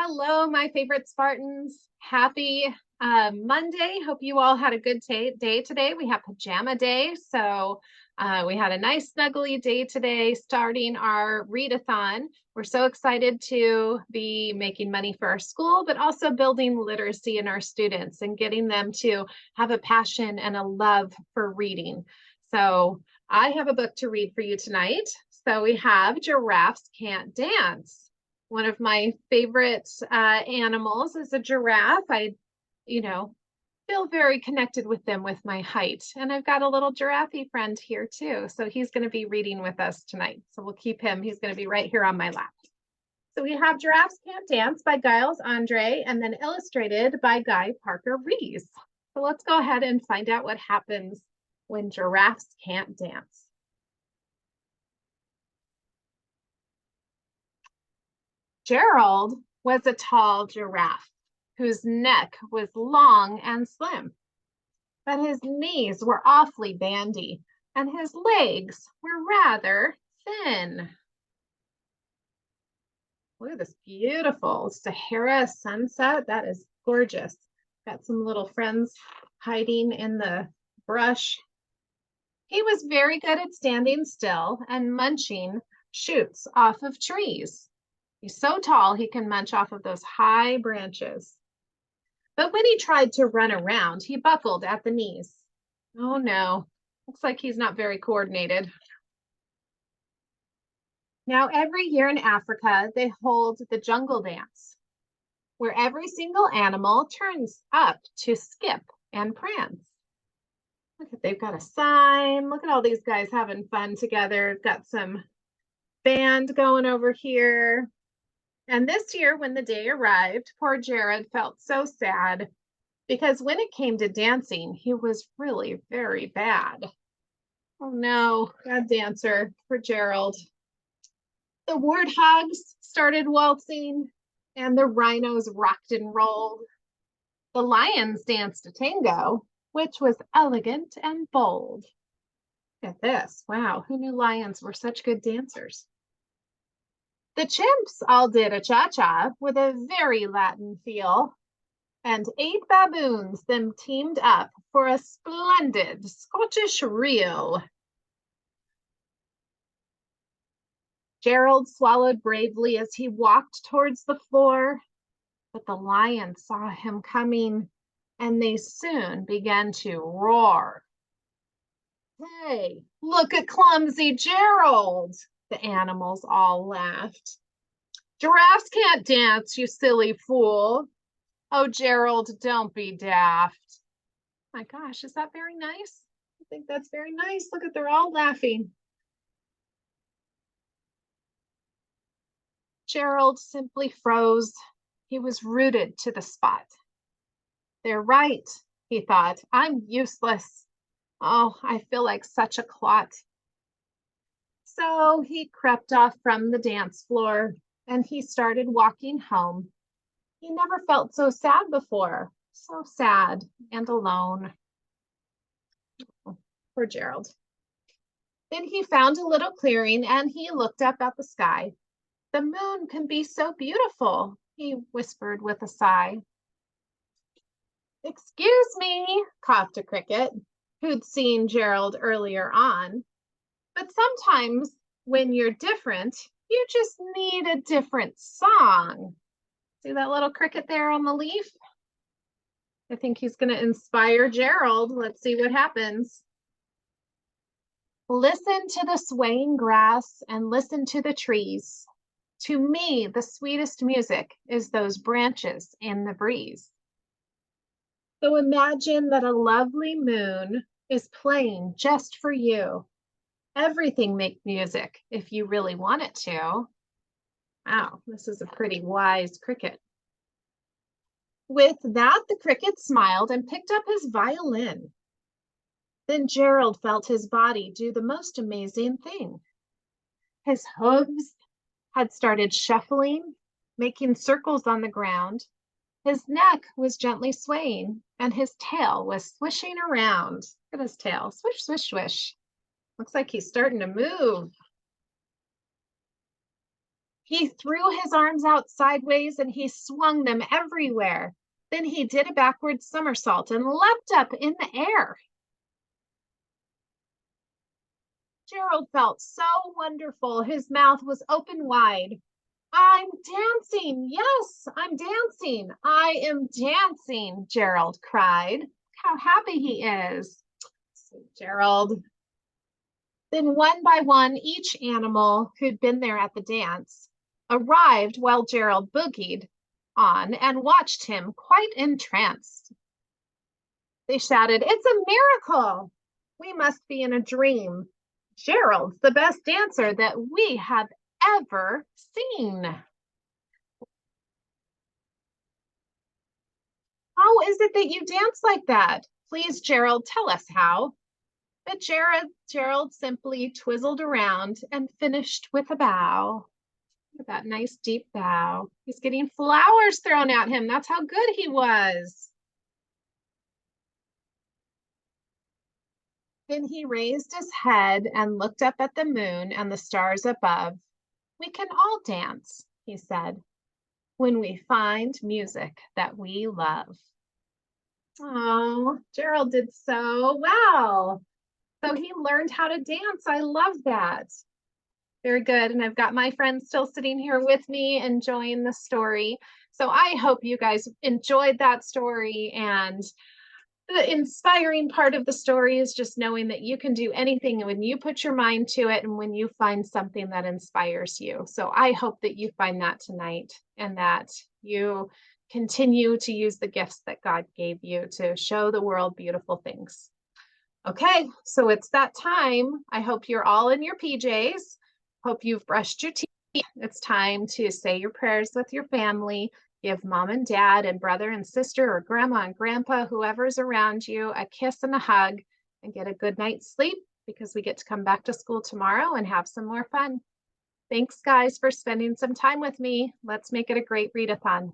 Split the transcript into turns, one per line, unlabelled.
Hello, my favorite Spartans. Happy Monday. Hope you all had a good day today. We have pajama day. So we had a nice snuggly day today starting our read-a-thon. We're so excited to be making money for our school, but also building literacy in our students and getting them to have a passion and a love for reading. So I have a book to read for you tonight. So we have Giraffes Can't Dance. One of my favorite animals is a giraffe. I feel very connected with them with my height. And I've got a little giraffe friend here too. So he's going to be reading with us tonight. So we'll keep him. He's going to be right here on my lap. So we have Giraffes Can't Dance by Giles Andre and then illustrated by Guy Parker Rees. So let's go ahead and find out what happens when giraffes can't dance. Gerald was a tall giraffe whose neck was long and slim, but his knees were awfully bandy and his legs were rather thin. Look at this beautiful Sahara sunset. That is gorgeous. Got some little friends hiding in the brush. He was very good at standing still and munching shoots off of trees. He's so tall, he can munch off of those high branches. But when he tried to run around, he buckled at the knees. Oh no, looks like he's not very coordinated. Now, every year in Africa, they hold the jungle dance, where every single animal turns up to skip and prance. Look at, they've got a sign. Look at all these guys having fun together. Got some band going over here. And this year, when the day arrived, poor Jared felt so sad because when it came to dancing, he was really very bad. Oh no, bad dancer for Gerald. The warthogs started waltzing and the rhinos rocked and rolled. The lions danced a tango, which was elegant and bold. Look at this. Wow, who knew lions were such good dancers? The chimps all did a cha-cha with a very Latin feel, and 8 baboons then teamed up for a splendid Scottish reel. Gerald swallowed bravely as he walked towards the floor, but the lions saw him coming, and they soon began to roar. Hey, look at clumsy Gerald! The animals all laughed. Giraffes can't dance, you silly fool. Oh, Gerald, don't be daft. My gosh, is that very nice? I think that's very nice. Look at, they're all laughing. Gerald simply froze. He was rooted to the spot. They're right, he thought. I'm useless. Oh, I feel like such a clot. So he crept off from the dance floor and he started walking home. He never felt so sad before, so sad and alone. Oh, poor Gerald. Then he found a little clearing and he looked up at the sky. The moon can be so beautiful, he whispered with a sigh. Excuse me, coughed a cricket, who'd seen Gerald earlier on. But sometimes when you're different, you just need a different song. See that little cricket there on the leaf? I think he's going to inspire Gerald. Let's see what happens. Listen to the swaying grass and listen to the trees. To me, the sweetest music is those branches in the breeze. So imagine that a lovely moon is playing just for you. Everything makes music if you really want it to. Wow, this is a pretty wise cricket. With that, the cricket smiled and picked up his violin. Then Gerald felt his body do the most amazing thing. His hooves had started shuffling, making circles on the ground. His neck was gently swaying, and his tail was swishing around. Look at his tail. Swish, swish, swish. Looks like he's starting to move. He threw his arms out sideways and he swung them everywhere. Then he did a backward somersault and leapt up in the air. Gerald felt so wonderful. His mouth was open wide. I'm dancing. Yes, I'm dancing. I am dancing, Gerald cried. How happy he is. Sweet Gerald. Then one by one, each animal who'd been there at the dance arrived while Gerald boogied on and watched him quite entranced. They shouted, "It's a miracle! We must be in a dream. Gerald's the best dancer that we have ever seen." How is it that you dance like that? Please, Gerald, tell us how. But Gerald simply twizzled around and finished with a bow. With that nice deep bow. He's getting flowers thrown at him. That's how good he was. Then he raised his head and looked up at the moon and the stars above. "We can all dance," he said, "when we find music that we love." Oh, Gerald did so well. So he learned how to dance. I love that. Very good. And I've got my friends still sitting here with me enjoying the story. So I hope you guys enjoyed that story. And the inspiring part of the story is just knowing that you can do anything when you put your mind to it and when you find something that inspires you. So I hope that you find that tonight and that you continue to use the gifts that God gave you to show the world beautiful things. Okay, so it's that time. I hope you're all in your PJs. Hope you've brushed your teeth. It's time to say your prayers with your family. Give mom and dad and brother and sister or grandma and grandpa, whoever's around you, a kiss and a hug and get a good night's sleep because we get to come back to school tomorrow and have some more fun. Thanks, guys, for spending some time with me. Let's make it a great read-a-thon.